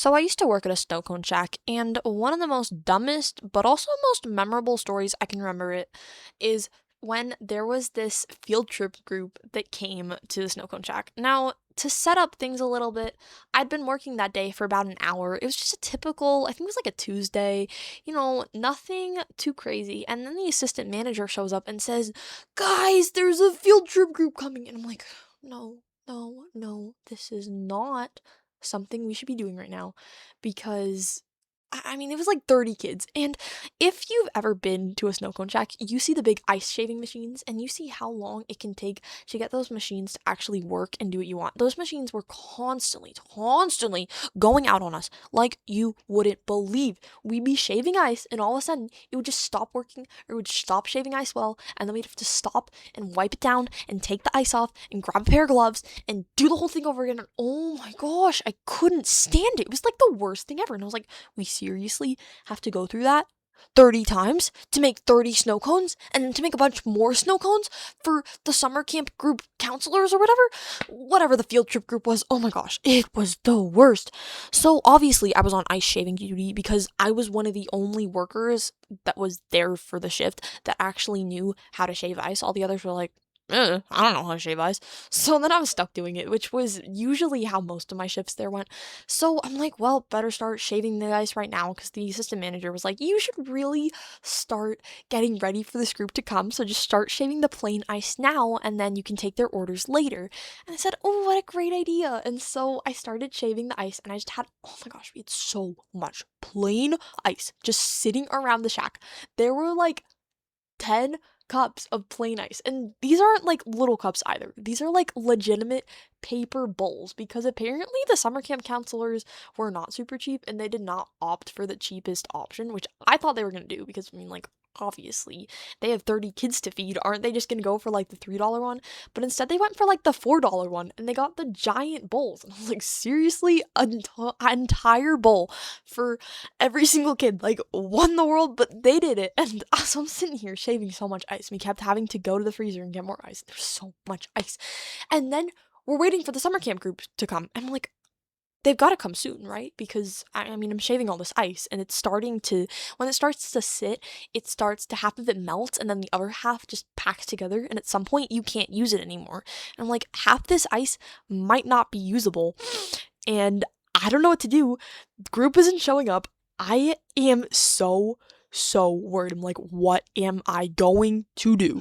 So I used to work at a snow cone shack, and one of the most dumbest, but also most memorable stories I can remember it is when there was this field trip group that came to the snow cone shack. Now, to set up things a little bit, I'd been working that day for about an hour. It was just a typical, I think it was like a Tuesday, nothing too crazy. And then the assistant manager shows up and says, "Guys, there's a field trip group coming." And I'm like, no, no, no, this is not something we should be doing right now because it was like 30 kids. And if you've ever been to a snow cone shack, you see the big ice shaving machines and you see how long it can take to get those machines to actually work and do what you want. Those machines were constantly going out on us like you wouldn't believe. We'd be shaving ice and all of a sudden it would just stop working or it would stop shaving ice well, and then we'd have to stop and wipe it down and take the ice off and grab a pair of gloves and do the whole thing over again. And oh my gosh, I couldn't stand it. It was like the worst thing ever. And I was like, we seriously have to go through that 30 times to make 30 snow cones and then to make a bunch more snow cones for the summer camp group counselors or whatever the field trip group was. Oh my gosh, it was the worst. So obviously I was on ice shaving duty because I was one of the only workers that was there for the shift that actually knew how to shave ice. All the others were like, I don't know how to shave ice. So then I was stuck doing it, which was usually how most of my shifts there went. So I'm like, well, better start shaving the ice right now because the assistant manager was like, you should really start getting ready for this group to come. So just start shaving the plain ice now and then you can take their orders later. And I said, oh, what a great idea. And so I started shaving the ice and I just had, oh my gosh, we had so much plain ice just sitting around the shack. There were like 10 cups of plain ice. And these aren't like little cups either. These are like legitimate paper bowls because apparently the summer camp counselors were not super cheap and they did not opt for the cheapest option, which I thought they were going to do because like obviously they have 30 kids to feed. Aren't they just going to go for like the $3 one? But instead they went for like the $4 one and they got the giant bowls. And I was like, seriously, an entire bowl for every single kid, like, won the world, but they did it. And so I'm sitting here shaving so much ice. We kept having to go to the freezer and get more ice. There's so much ice. And then we're waiting for the summer camp group to come. And I'm like, they've got to come soon, right? Because I'm shaving all this ice and it's starting to, when it starts to sit, it starts to half of it melts and then the other half just packs together. And at some point, you can't use it anymore. And I'm like, half this ice might not be usable. And I don't know what to do. The group isn't showing up. I am so worried. I'm like, what am I going to do?